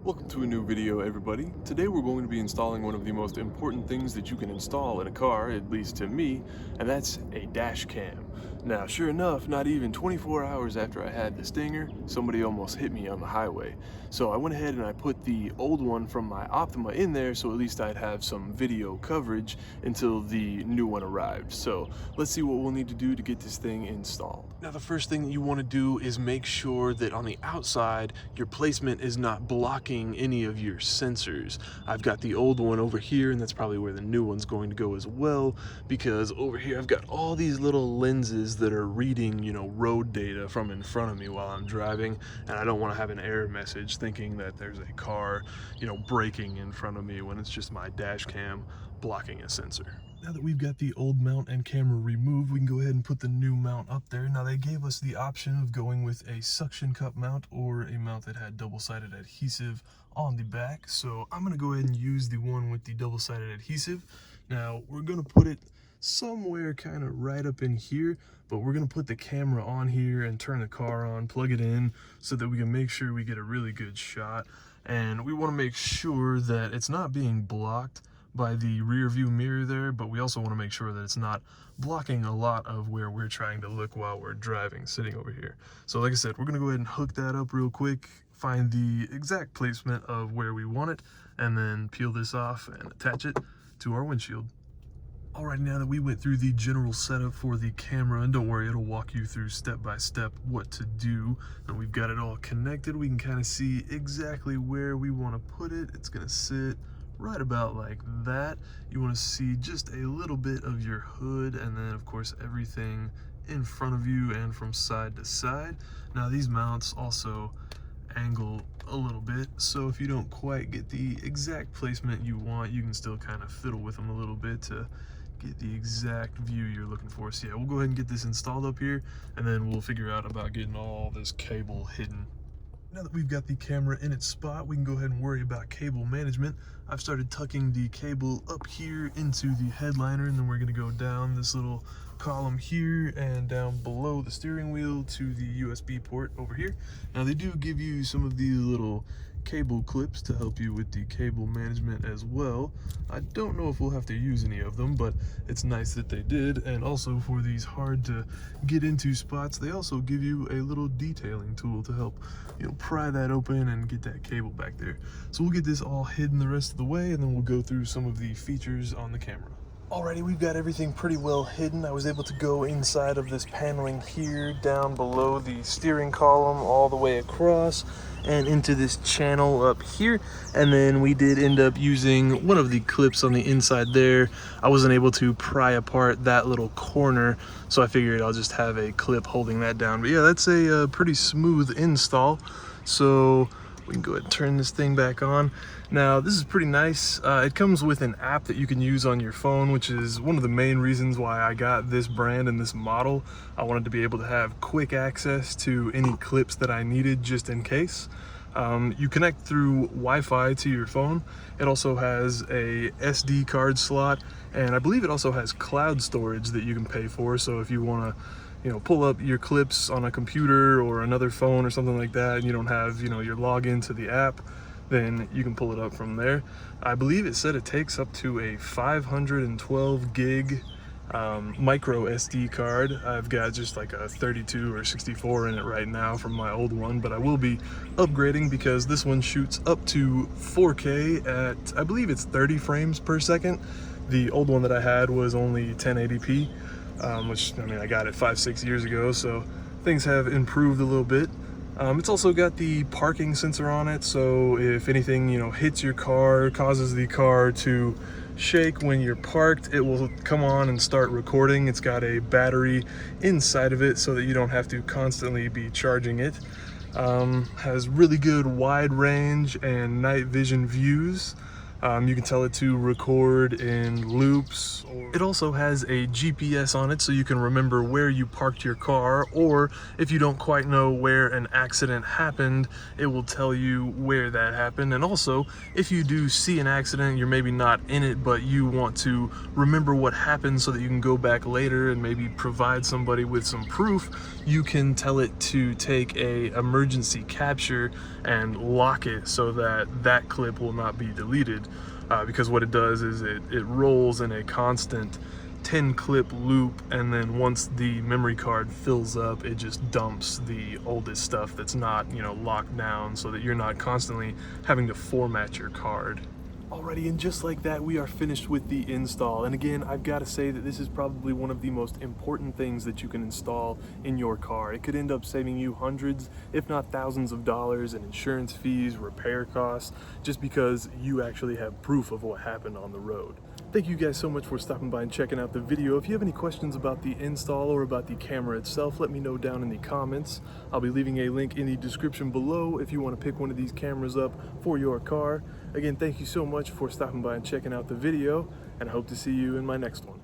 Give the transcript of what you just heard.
Welcome to a new video, everybody. Today we're going to be installing one of the most important things that you can install in a car, at least to me, and that's a dash cam. Now, sure enough, not even 24 hours after I had the stinger, somebody almost hit me on the highway. So I went ahead and I put the old one from my Optima in there so at least I'd have some video coverage until the new one arrived. So let's see what we'll need to do to get this thing installed. Now, the first thing that you want to do is make sure that on the outside, your placement is not blocking any of your sensors. I've got the old one over here, and that's probably where the new one's going to go as well, because over here I've got all these little lenses that are reading, road data from in front of me while I'm driving, and I don't want to have an error message thinking that there's a car, braking in front of me when it's just my dash cam blocking a sensor. Now that we've got the old mount and camera removed, we can go ahead and put the new mount up there. Now, they gave us the option of going with a suction cup mount or a mount that had double-sided adhesive on the back. So I'm gonna go ahead and use the one with the double-sided adhesive. Now, we're gonna put it somewhere kind of right up in here, but we're gonna put the camera on here and turn the car on, plug it in so that we can make sure we get a really good shot. And we wanna make sure that it's not being blocked by the rear view mirror there, but we also want to make sure that it's not blocking a lot of where we're trying to look while we're driving, sitting over here. So like I said, we're going to go ahead and hook that up real quick, find the exact placement of where we want it, and then peel this off and attach it to our windshield. Alright, now that we went through the general setup for the camera, and don't worry, it'll walk you through step by step what to do, and we've got it all connected, we can kind of see exactly where we want to put it. It's going to sit right about like that. You want to see just a little bit of your hood, and then of course everything in front of you and from side to side. Now, these mounts also angle a little bit, so if you don't quite get the exact placement you want, you can still kind of fiddle with them a little bit to get the exact view you're looking for. So yeah, we'll go ahead and get this installed up here, and then we'll figure out about getting all this cable hidden. Now that we've got the camera in its spot, we can go ahead and worry about cable management. I've started tucking the cable up here into the headliner, and then we're going to go down this little column here and down below the steering wheel to the USB port over here. Now, they do give you some of these little cable clips to help you with the cable management as well. I don't know if we'll have to use any of them, but it's nice that they did. And also, for these hard to get into spots, they also give you a little detailing tool to help pry that open and get that cable back there. So we'll get this all hidden the rest of the way, and then we'll go through some of the features on the camera. Alrighty, we've got everything pretty well hidden. I was able to go inside of this paneling here, down below the steering column, all the way across, and into this channel up here. And then we did end up using one of the clips on the inside there. I wasn't able to pry apart that little corner, so I figured I'll just have a clip holding that down. But yeah, that's a pretty smooth install. So we can go ahead and turn this thing back on. Now, this is pretty nice. It comes with an app that you can use on your phone, which is one of the main reasons why I got this brand and this model. I wanted to be able to have quick access to any clips that I needed just in case. You connect through Wi-Fi to your phone. It also has a SD card slot, and I believe it also has cloud storage that you can pay for. So if you want to pull up your clips on a computer or another phone or something like that, and you don't have, your login to the app, then you can pull it up from there. I believe it said it takes up to a 512 gig micro SD card. I've got just like a 32 or 64 in it right now from my old one, but I will be upgrading because this one shoots up to 4K at, I believe it's 30 frames per second. The old one that I had was only 1080p. Which, I got it 5-6 years ago, so things have improved a little bit. It's also got the parking sensor on it, so if anything, hits your car, causes the car to shake when you're parked, it will come on and start recording. It's got a battery inside of it so that you don't have to constantly be charging it. Has really good wide range and night vision views. You can tell it to record in loops. It also has a GPS on it, so you can remember where you parked your car, or if you don't quite know where an accident happened, it will tell you where that happened. And also, if you do see an accident, you're maybe not in it, but you want to remember what happened so that you can go back later and maybe provide somebody with some proof, you can tell it to take a emergency capture and lock it so that that clip will not be deleted. Because what it does is it rolls in a constant 10 clip loop, and then once the memory card fills up, it just dumps the oldest stuff that's not, you know, locked down, so that you're not constantly having to format your card. Alrighty, and just like that, we are finished with the install. And again, I've got to say that this is probably one of the most important things that you can install in your car. It could end up saving you hundreds, if not thousands of dollars in insurance fees, repair costs, just because you actually have proof of what happened on the road. Thank you guys so much for stopping by and checking out the video. If you have any questions about the install or about the camera itself, let me know down in the comments. I'll be leaving a link in the description below if you want to pick one of these cameras up for your car. Again, thank you so much for stopping by and checking out the video, and I hope to see you in my next one.